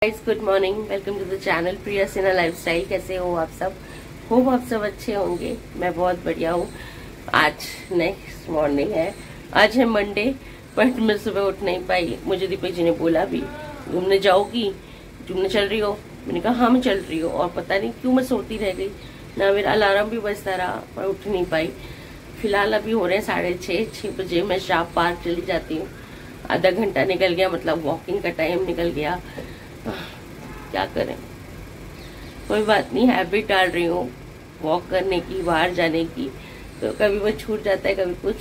Guys good morning, welcome to the channel Priya Sinha lifestyle. कैसे हो आप सब? होप आप सब अच्छे होंगे। मैं बहुत बढ़िया हूँ। आज नेक्स्ट मॉर्निंग है, आज है मंडे, बट मैं सुबह उठ नहीं पाई। मुझे दीपक जी ने बोला भी घूमने जाओगी, घूमने चल रही हो? मैंने कहा हाँ मैं चल रही हूँ। और पता नहीं क्यों मैं सोती रह गई ना, मेरा अलार्म भी बजता रहा पर उठ नहीं पाई। फिलहाल अभी हो रहे हैं 6:30 बजे। मैं शाप पार्क चली जाती हूँ। आधा घंटा निकल गया, मतलब वॉकिंग का टाइम निकल गया। क्या करें, कोई बात नहीं, हैबिट डाल रही हूँ वॉक करने की, बाहर जाने की, तो कभी वो छूट जाता है कभी कुछ।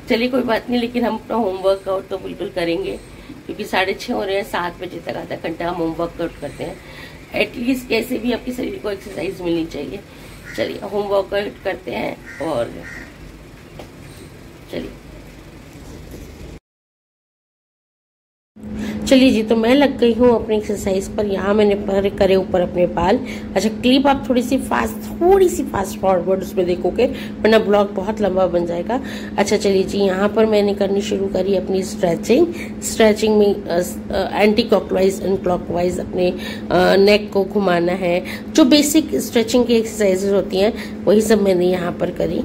चलिए कोई बात नहीं, लेकिन हम अपना होमवर्क आउट तो बिल्कुल करेंगे, क्योंकि 6:30 हो रहे हैं। 7 बजे तक आधा घंटा हम होमवर्क आउट करते हैं। एटलीस्ट कैसे भी आपके शरीर को एक्सरसाइज मिलनी चाहिए। चलिए होमवर्क आउट करते हैं और चलिए जी। तो मैं लग गई हूँ अपनी एक्सरसाइज पर। यहाँ मैंने पर करे ऊपर अपने बाल। अच्छा, क्लिप आप थोड़ी सी फास्ट फॉरवर्ड उसमें देखोगे, वरना ब्लॉग बहुत लंबा बन जाएगा। अच्छा चलिए जी, यहाँ पर मैंने करनी शुरू करी अपनी स्ट्रेचिंग में एंटी क्लॉकवाइज एंड क्लॉकवाइज अपने नेक को घुमाना है। जो बेसिक स्ट्रेचिंग की एक्सरसाइजेज होती हैं वही सब मैंने यहाँ पर करी।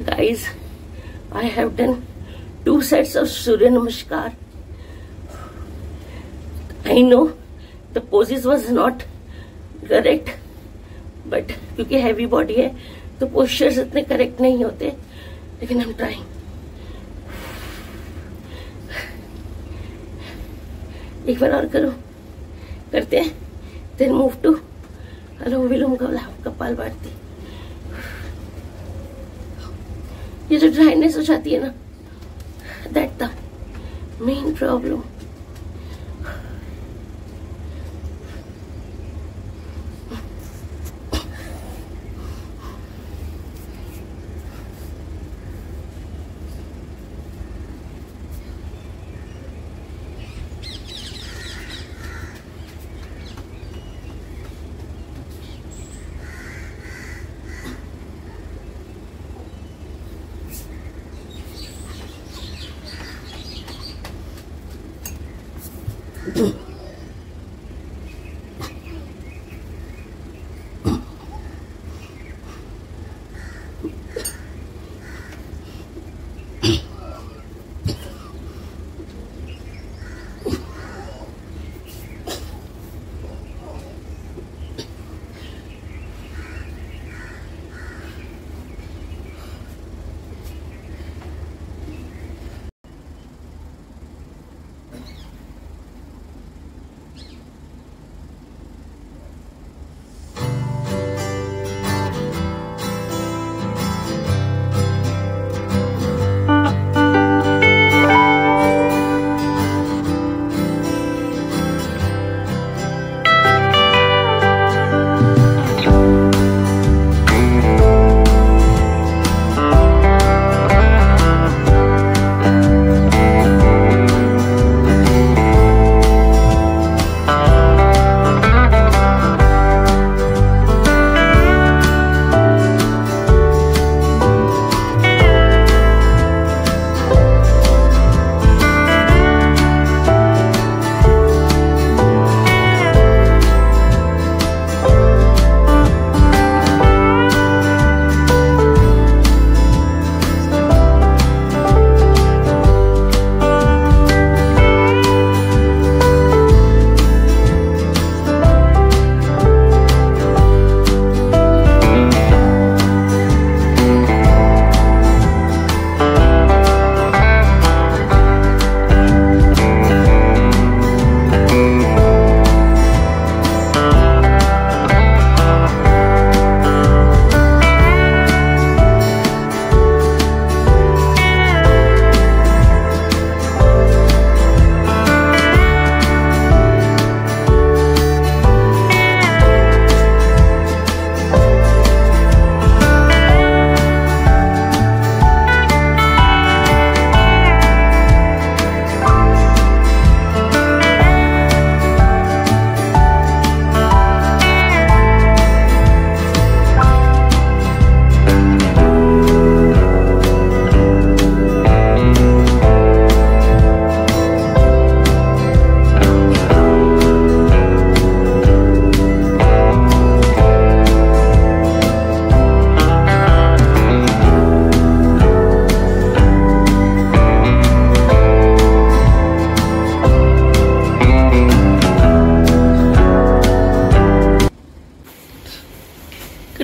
Guys, I have done 2 sets of Surya Namaskar. I know the poses was not correct, but क्योंकि हैवी बॉडी है तो पोस्चर्स इतने करेक्ट नहीं होते, लेकिन हम ट्राइंग। एक बार और करो, करते हैं, then move to anulom vilom kapal bharti. ये जो ड्राइनेस हो जाती है ना, that the main problem.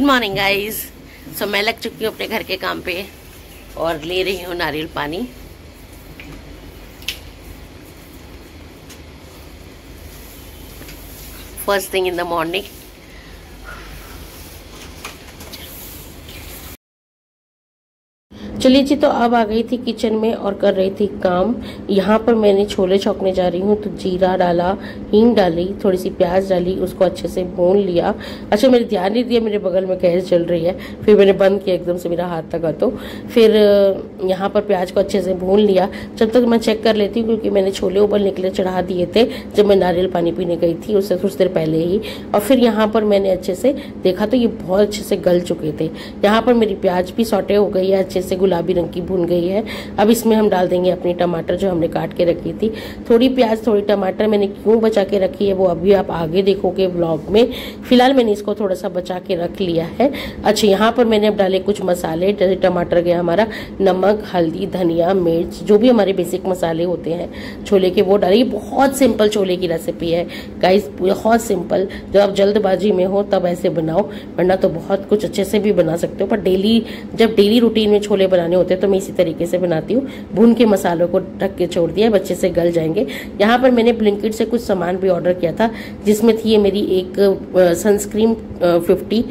Morning guys. So मैं लग चुकी हूँ अपने घर के काम पे और ले रही हूँ नारियल पानी। First thing in the morning. चलिए जी, तो अब आ गई थी किचन में और कर रही थी काम। यहाँ पर मैंने छोले छौंकने जा रही हूँ, तो जीरा डाला, हींग डाली, थोड़ी सी प्याज डाली, उसको अच्छे से भून लिया। अच्छा, मेरे ध्यान नहीं दिया मेरे बगल में गैस जल रही है, फिर मैंने बंद किया एकदम से, मेरा हाथ लगा। तो फिर यहाँ पर प्याज को अच्छे से भून लिया। जब तक मैं चेक कर लेती हूँ, क्योंकि मैंने छोले उबलने के लिए चढ़ा दिए थे जब मैं नारियल पानी पीने गई थी, उससे कुछ देर पहले ही। और फिर यहाँ पर मैंने अच्छे से देखा तो ये बहुत अच्छे से गल चुके थे। यहाँ पर मेरी प्याज भी सॉटे हो गई है, अच्छे से गुलाबी रंग की भुन गई है। अब इसमें हम डाल देंगे अपनी टमाटर जो हमने काट के रखी थी। थोड़ी प्याज थोड़ी टमाटर मैंने क्यों बचा के रखी है वो अभी आप आगे देखोगे व्लॉग में। फिलहाल मैंने इसको थोड़ा सा बचा के रख लिया है। अच्छा, यहाँ पर मैंने अब डाले कुछ मसाले, जैसे टमाटर गया हमारा, नमक, हल्दी, धनिया, मिर्च, जो भी हमारे बेसिक मसाले होते हैं छोले के वो डालिए। बहुत सिंपल छोले की रेसिपी है गाइस, बहुत सिंपल। जब आप जल्दबाजी में हो तब ऐसे बनाओ, वरना तो बहुत कुछ अच्छे से भी बना सकते हो। पर जब डेली रूटीन में छोले बनाने होते हैं तो मैं इसी तरीके से बनाती हूँ। भून के मसालों को ढक के छोड़ दिया, बच्चे से गल जाएंगे। यहाँ पर मैंने ब्लिंकिट से कुछ सामान भी ऑर्डर किया था, जिसमें थी ये मेरी एक सनस्क्रीन 50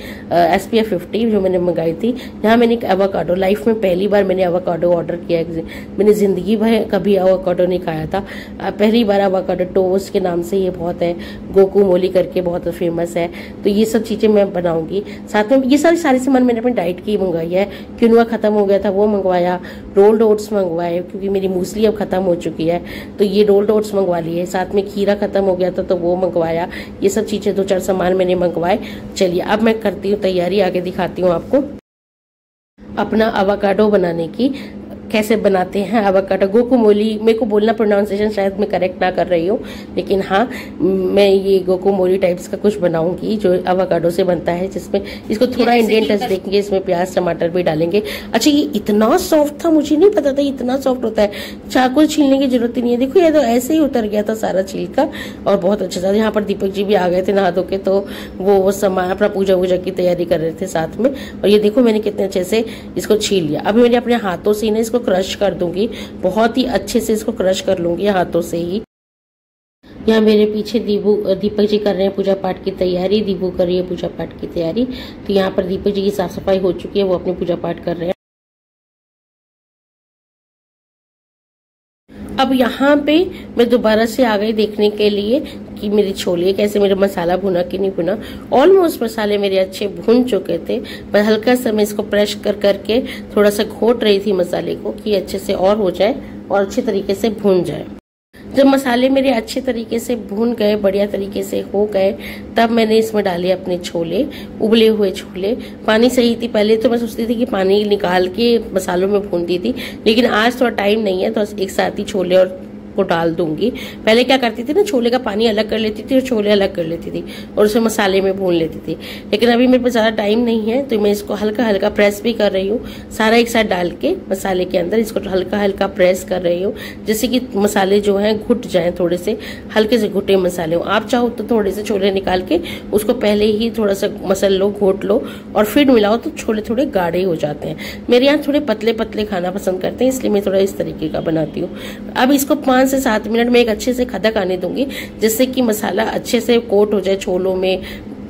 SPF 50 जो मैंने मंगाई थी। यहाँ मैंने एक एवोकाडो, लाइफ में पहली बार मैंने एवोकाडो ऑर्डर किया है। मैंने जिंदगी भर कभी एवोकाडो नहीं खाया था, पहली बार एवोकाडो। टोस्ट के नाम से ये बहुत है, गोकू मोली करके बहुत फेमस है। तो ये सब चीजें मैं बनाऊंगी। साथ में ये सारी सामान मैंने अपनी डाइट की मंगवाई है। क्विनोआ खत्म हो गया था वो मंगवाया, रोल्ड ओट्स मंगवाए क्योंकि मेरी मूसली अब खत्म हो चुकी है, तो ये रोल्ड ओट्स मंगवा लिए। साथ में खीरा खत्म हो गया था तो वो मंगवाया। ये सब चीजें 2-4 सामान मैंने मंगवाए। चलिए अब मैं करती हूँ तैयारी, आगे दिखाती हूँ आपको अपना एवोकाडो बनाने की। कैसे बनाते हैं एवोकाडो गोकुमोली, मेरे को बोलना प्रोनाउंसिएशन शायद मैं करेक्ट ना कर रही हूँ, लेकिन हाँ मैं ये गोकुमोली टाइप्स का कुछ बनाऊंगी जो एवोकाडो से बनता है, जिसमें इसको थोड़ा इंडियन टच देंगे, इसमें प्याज टमाटर भी डालेंगे। अच्छा, ये इतना सॉफ्ट था, मुझे नहीं पता था इतना सॉफ्ट होता है। चाकू छीलने की जरूरत ही नहीं है, देखो ये तो ऐसे ही उतर गया था सारा छिलका और बहुत अच्छा था। यहाँ पर दीपक जी भी आ गए थे नहा धो के, तो वो सामान अपना पूजा वूजा की तैयारी कर रहे थे साथ में। और ये देखो मैंने कितने अच्छे से इसको छील लिया। अभी मैंने अपने हाथों से ना इसको क्रश कर दूंगी, बहुत ही अच्छे से इसको क्रश कर लूंगी हाथों से ही। यहाँ मेरे पीछे दीपक जी कर रहे हैं पूजा पाठ की तैयारी, दीपू कर रही है पूजा पाठ की तैयारी। तो यहाँ पर दीपक जी की साफ सफाई हो चुकी है, वो अपनी पूजा पाठ कर रहे हैं। अब यहाँ पे मैं दोबारा से आ गई देखने के लिए कि मेरे छोले कैसे, मेरा मसाला भुना कि नहीं भुना। ऑलमोस्ट मसाले मेरे अच्छे भुन चुके थे, पर हल्का सा मैं इसको प्रेस करके थोड़ा सा घोट रही थी मसाले को कि अच्छे से और हो जाए और अच्छे तरीके से भुन जाए। जब मसाले मेरे अच्छे तरीके से भुन गए, बढ़िया तरीके से हो गए, तब मैंने इसमें डाले अपने छोले, उबले हुए छोले। पानी सही थी, पहले तो मैं सोचती थी कि पानी निकाल के मसालों में भूनती थी, लेकिन आज थोड़ा टाइम नहीं है तो एक साथ ही छोले और को डाल दूंगी। पहले क्या करती थी ना, छोले का पानी अलग कर लेती थी और छोले अलग कर लेती थी और उसे मसाले में भून लेती थी, लेकिन अभी मेरे पास ज्यादा टाइम नहीं है तो मैं इसको हल्का हल्का प्रेस भी कर रही हूँ, सारा एक साथ डाल के मसाले के अंदर इसको हल्का हल्का प्रेस कर रही हूँ, जिससे कि मसाले जो हैं घुट जाएं, थोड़े से हल्के से घुटे मसाले हो। आप चाहो तो थोड़े से छोले निकाल के उसको पहले ही थोड़ा सा मसल लो, घोट लो और फिर मिलाओ तो छोले थोड़े गाढ़े हो जाते हैं। मेरे यहाँ थोड़े पतले पतले खाना पसंद करते हैं, इसलिए मैं थोड़ा इस तरीके का बनाती हूँ। अब इसको 5 से 7 मिनट में एक अच्छे से खदक आने दूंगी, जिससे कि मसाला अच्छे से कोट हो जाए छोलों में,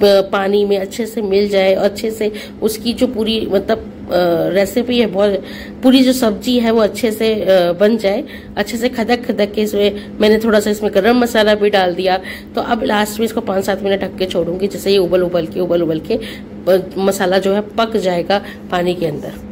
पानी में अच्छे से मिल जाए, अच्छे से उसकी जो पूरी मतलब रेसिपी है, बहुत पूरी जो सब्जी है वो अच्छे से बन जाए, अच्छे से खदक खदक के। इसमें मैंने थोड़ा सा इसमें गरम मसाला भी डाल दिया। तो अब लास्ट में इसको 5-7 मिनट ढक के छोड़ूंगी, जैसे ये उबल उबल के मसाला जो है पक जाएगा पानी के अंदर।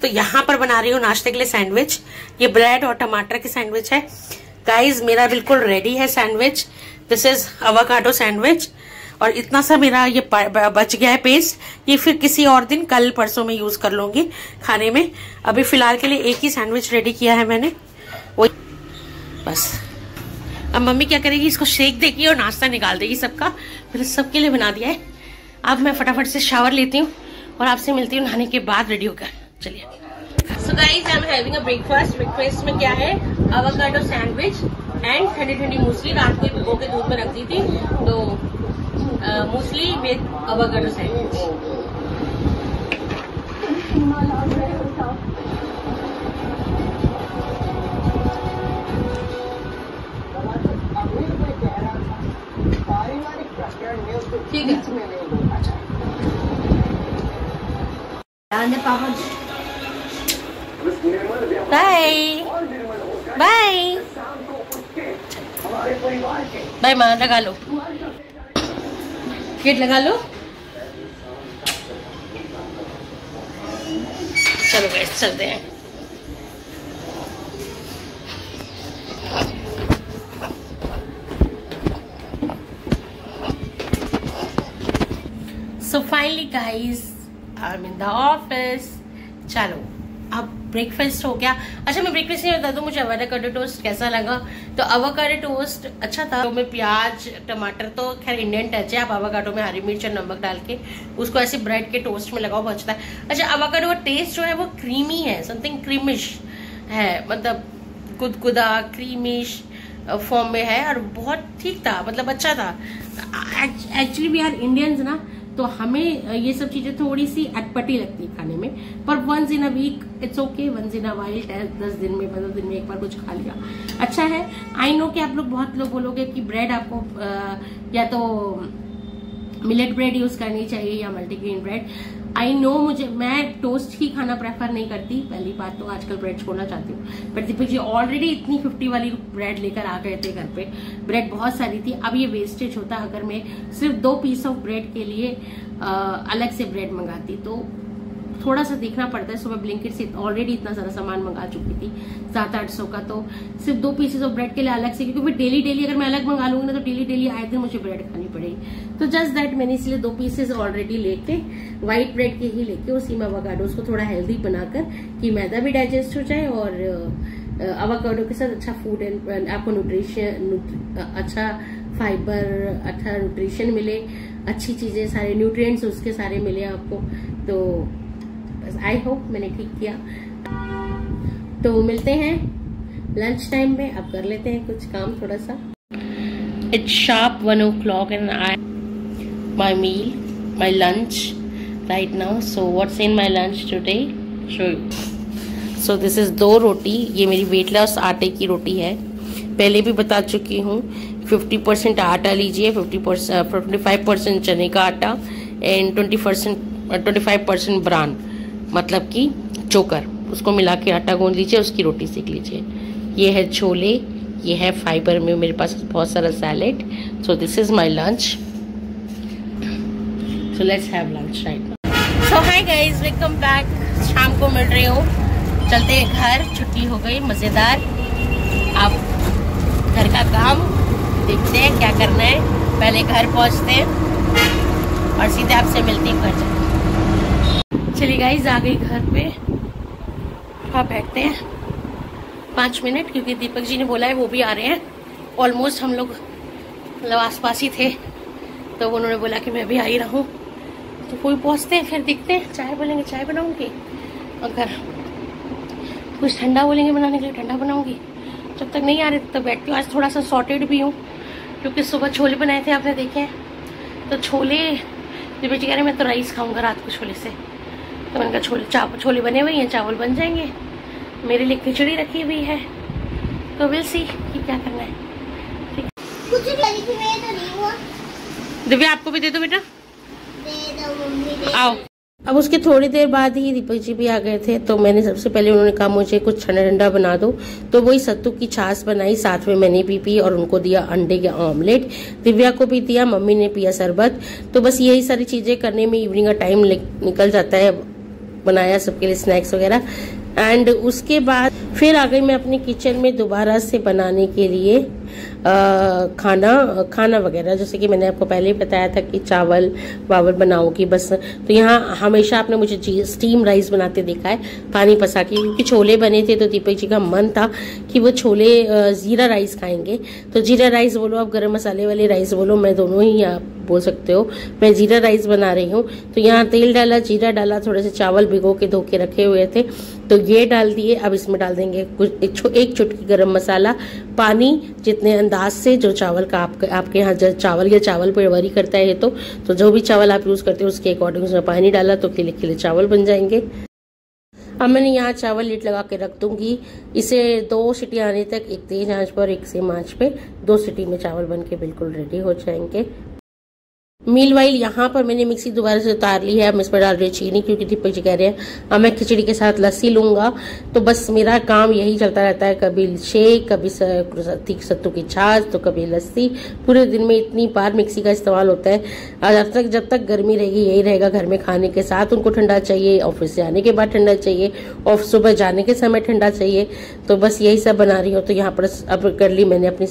तो यहाँ पर बना रही हूँ नाश्ते के लिए सैंडविच। ये ब्रेड और टमाटर की सैंडविच है गाइज, मेरा बिल्कुल रेडी है sandwich. This is avocado sandwich. और इतना सा मेरा ये बच गया है पेस्ट, ये फिर किसी और दिन कल परसों में यूज कर लूंगी खाने में। अभी फिलहाल के लिए एक ही सैंडविच रेडी किया है मैंने, वो बस। अब मम्मी क्या करेगी, इसको शेक देगी और नाश्ता निकाल देगी सबका। मैंने सबके लिए बना दिया है। अब मैं फटाफट से शावर लेती हूँ और आपसे मिलती हूँ नहाने के बाद रेडी होकर। चलिए। So guys, I'm having a breakfast. Breakfast में क्या है, एवोकाडो सैंडविच एंड ठंडी ठंडी मूसली। रात को भिगो के दूध में रख दी थी, तो मूसली विद एवोकाडो सैंडविच। ठीक है बाय बाय बाय माँ, लगा लो गेट, लगा लो। चलो गाइस चलते हैं। So finally guys I am in the office. चलो अब ब्रेकफास्ट हो गया। अच्छा मैं ब्रेकफास्ट नहीं बता दूं मुझे एवोकाडो टोस्ट कैसा लगा। तो एवोकाडो टोस्ट अच्छा था। तो में प्याज टमाटर तो खैर इंडियन टच है। आप एवोकाडो में हरी मिर्च और नमक डाल के उसको ऐसे ब्रेड के टोस्ट में लगाओ, बहुत अच्छा है। अच्छा एवोकाडो का टेस्ट जो है वो क्रीमी है, समथिंग क्रीमिश है, मतलब गुदगुदा क्रीमिश फॉर्म में है और बहुत ठीक था, मतलब अच्छा था। एक्चुअली वी आर इंडियंस ना, तो हमें ये सब चीजें थोड़ी सी अटपटी लगती है खाने में, पर once in a week it's okay, once in a while 10 दिन में 15 दिन में एक बार कुछ खा लिया अच्छा है। आई नो कि आप लोग बहुत लोग बोलोगे कि ब्रेड आपको या तो मिलेट ब्रेड यूज करनी चाहिए या मल्टीग्रेन ब्रेड। आई नो मैं टोस्ट ही खाना प्रेफर नहीं करती, पहली बात तो आजकल ब्रेड छोड़ना चाहती हूँ। पर दीपक जी ऑलरेडी इतनी 50 वाली ब्रेड लेकर आ गए थे घर पे, ब्रेड बहुत सारी थी। अब ये वेस्टेज होता अगर मैं सिर्फ 2 पीस ऑफ ब्रेड के लिए अलग से ब्रेड मंगाती, तो थोड़ा सा देखना पड़ता है। सुबह ब्लिंकिट से ऑलरेडी इतना सारा सामान मंगा चुकी थी 700-800 का, तो सिर्फ 2 पीसेस ऑफ ब्रेड के लिए अलग से, क्योंकि फिर डेली अगर मैं अलग मंगा लूंगी ना तो डेली आए दिन मुझे ब्रेड खानी पड़ेगी। तो जस्ट दैट मैंने इसलिए 2 पीसेस ऑलरेडी लेके व्हाइट ब्रेड के ही लेके उसी में एवोकाडो को थोड़ा हेल्दी बनाकर कि मैदा भी डाइजेस्ट हो जाए और एवोकाडो के साथ अच्छा फूड एंड आपको न्यूट्रिशन, अच्छा फाइबर, अच्छा न्यूट्रिशन मिले, अच्छी चीजें सारे न्यूट्रिएंट्स उसके सारे मिले आपको। तो आई होप मैंने ठीक किया। तो मिलते हैं लंच टाइम में, अब कर लेते हैं कुछ काम थोड़ा सा। It's sharp 1 o'clock and I my meal my lunch right now. So what's in my lunch today, show you. So this is 2 roti, ये मेरी वेट लॉस आटे की रोटी है, पहले भी बता चुकी हूँ। 50% आटा लीजिए, 55% चने का आटा एंड 25% ब्रान, मतलब कि चोकर, उसको मिला के आटा गूंद लीजिए, उसकी रोटी सेक लीजिए। ये है छोले, ये है फाइबर में मेरे पास बहुत सारा salad. So this is my lunch. So let's have lunch right now. So hi guys, welcome back. शाम को मिल रही हूँ, चलते हैं घर, छुट्टी हो गई मजेदार। अब घर का काम देखते हैं क्या करना है, पहले घर पहुँचते हैं और सीधे आपसे मिलती हूँ घर जाके। चलिए गाइस आ गई घर पे, आप बैठते हैं 5 मिनट, क्योंकि दीपक जी ने बोला है वो भी आ रहे हैं। ऑलमोस्ट हम लोग मतलब आसपास ही थे, तो उन्होंने बोला कि मैं भी आ ही रहा हूँ, तो कोई पहुँचते हैं फिर दिखते हैं। चाय बोलेंगे चाय बनाऊंगी, अगर कुछ ठंडा बोलेंगे बनाने के लिए ठंडा बनाऊंगी। जब तक नहीं आ रहे तब तक बैठती हूँ। आज थोड़ा सा सॉर्टेड भी हूँ क्योंकि सुबह छोले बनाए थे, आपने देखे हैं। तो छोले दीपक जी कह रहे मैं तो राइस खाऊंगा रात को छोले से, तो मैंने कहा छोले बने हुए हैं, चावल बन जाएंगे। मेरे लिए खिचड़ी रखी हुई है, तो विल सी कि क्या करना है। ठीक, कुछ नहीं हुआ। दिव्या आपको भी दे दो बेटा, दे दो मम्मी, आओ। अब उसके थोड़ी देर बाद ही दीपक जी भी आ गए थे, तो मैंने सबसे पहले उन्होंने कहा मुझे कुछ ठंडा बना दो, तो वही सत्तू की छाछ बनाई, साथ में मैंने भी पी और उनको दिया अंडे के ऑमलेट। दिव्या को भी दिया, मम्मी ने पिया शरबत। तो बस यही सारी चीजें करने में इवनिंग का टाइम निकल जाता है। बनाया सबके लिए स्नैक्स वगैरह, एंड उसके बाद फिर आ गई मैं अपनी किचन में दोबारा से बनाने के लिए खाना वगैरह। जैसे कि मैंने आपको पहले ही बताया था कि चावल वावल बनाऊंगी बस। तो यहाँ हमेशा आपने मुझे स्टीम राइस बनाते देखा है, पानी पसा के, क्योंकि छोले बने थे तो दीपक जी का मन था कि वो छोले जीरा राइस खाएंगे। तो जीरा राइस बोलो, आप गरम मसाले वाले राइस बोलो, मैं दोनों ही आप बोल सकते हो। मैं जीरा राइस बना रही हूँ। तो यहाँ तेल डाला, जीरा डाला, थोड़े से चावल भिगो के धो के रखे हुए थे तो ये डाल दिए। अब इसमें डाल देंगे एक चुटकी गरम मसाला, पानी जितने अंदाज से, जो चावल का आपके यहाँ चावल या चावल पे वरी करता है तो जो भी चावल आप यूज करते हो उसके अकॉर्डिंग उसमें पानी डाला तो खिले खिले चावल बन जाएंगे। अब मैंने यहाँ चावल लीड लगा के रख दूंगी। इसे 2 सीटी आने तक, एक तेज आंच पर एक सेम आंच पे 2 सीटी में चावल बन के बिल्कुल रेडी हो जाएंगे। मीलवाइल यहाँ पर मैंने मिक्सी दोबारा से उतार ली है। अब मैं इसमें डाल रही हूँ चीनी, क्योंकि दीपक जी कह रहे हैं अब मैं खिचड़ी के साथ लस्सी लूंगा। तो बस मेरा काम यही चलता रहता है, कभी शेक, कभी सत्तू की छाछ, तो कभी लस्सी। पूरे दिन में इतनी बार मिक्सी का इस्तेमाल होता है। जब तक गर्मी रहेगी यही रहेगा घर में। खाने के साथ उनको ठंडा चाहिए, ऑफिस से आने के बाद ठंडा चाहिए, और सुबह जाने के समय ठंडा चाहिए। तो बस यही सब बना रही हूँ। तो यहाँ पर अब कर ली मैंने अपनी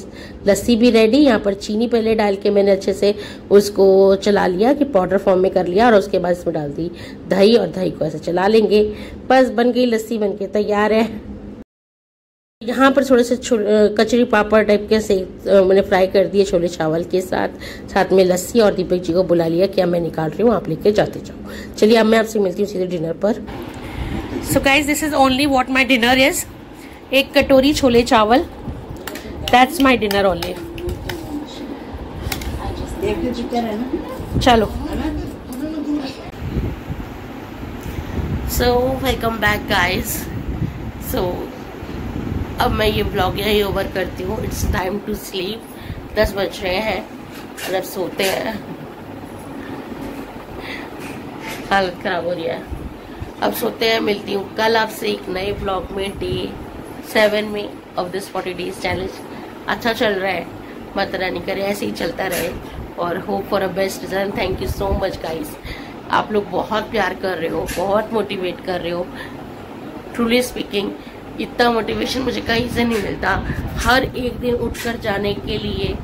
लस्सी भी रेडी। यहाँ पर चीनी पहले डाल के मैंने अच्छे से उसको चला लिया कि पाउडर फॉर्म में कर लिया, और उसके बाद इसमें डाल दी दही, और दही को ऐसे चला लेंगे। बस बन गई लस्सी, बन के तैयार है। यहाँ पर थोड़े से कचरी पापड़ टाइप के से मैंने फ्राई कर दिए छोले चावल के साथ में लस्सी, और दीपक जी को बुला लिया कि अब मैं निकाल रही हूँ, आप लेके जाते जाओ। चलिए अब मैं आपसे मिलती हूँ सीधे डिनर पर। So guys, this is only what my dinner is. एक कटोरी छोले चावल, दैट्स माई डिनर ओनली। चलो, सो वेलकम बैक गाइज। सो अब मैं ये ब्लॉग यही ओवर करती हूँ। It's time to sleep. 10 बज रहे हैं और अब सोते हैं। हालत खराब हो रही है, अब सोते हैं। मिलती हूँ कल आपसे एक नए ब्लॉग में, डे 7 में ऑफ दिस 40 डेज चैलेंज। अच्छा चल रहा है, माता रानी करे ऐसे ही चलता रहे, और hope for a best result. Thank you so much guys, आप लोग बहुत प्यार कर रहे हो, बहुत मोटिवेट कर रहे हो। ट्रूली स्पीकिंग, इतना मोटिवेशन मुझे कहीं से नहीं मिलता। हर एक दिन उठकर जाने के लिए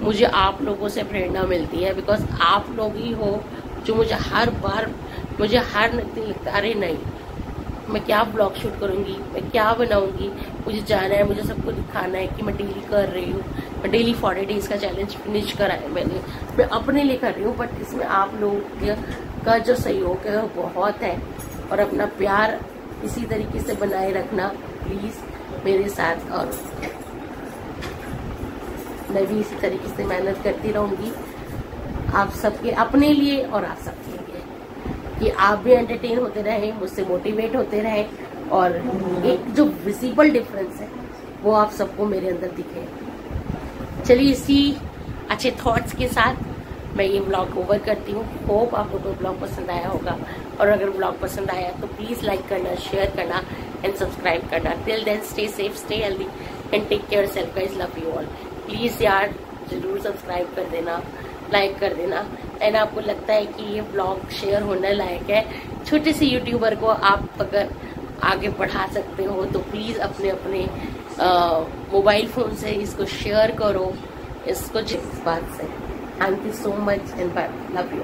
मुझे आप लोगों से प्रेरणा मिलती है, बिकॉज आप लोग ही हो जो मुझे हर बार दिन लगता है अरे नहीं, मैं क्या ब्लॉग शूट करूंगी, मैं क्या बनाऊंगी, मुझे जाना है, मुझे सबको दिखाना है कि मैं डेली कर रही हूँ। मैं डेली 40 डेज का चैलेंज फिनिश करा है मैं अपने लिए कर रही हूँ, बट इसमें आप लोगों का जो सहयोग है वो बहुत है। और अपना प्यार इसी तरीके से बनाए रखना प्लीज मेरे साथ, और मैं भी इसी तरीके से मेहनत करती रहूंगी आप सबके अपने लिए और आप सबके लिए, कि आप भी एंटरटेन होते रहे, मुझसे मोटिवेट होते रहे, और एक जो विजिबल डिफरेंस है वो आप सबको मेरे अंदर दिखे। चलिए इसी अच्छे थॉट्स के साथ मैं ये ब्लॉग ओवर करती हूँ। होप आपको तो ब्लॉग पसंद आया होगा, और अगर ब्लॉग पसंद आया तो प्लीज लाइक करना, शेयर करना एंड सब्सक्राइब करना। Till then stay safe, stay healthy and take care self guys. Love you all. Please यार जरूर सब्सक्राइब कर देना, लाइक कर देना। एंड आपको लगता है कि ये ब्लॉग शेयर होने लायक है, छोटे से यूट्यूबर को आप अगर आगे बढ़ा सकते हो, तो प्लीज अपने अपने मोबाइल फोन से इसको शेयर करो, इसको जिस बात से। Thank you so much and bye, love you.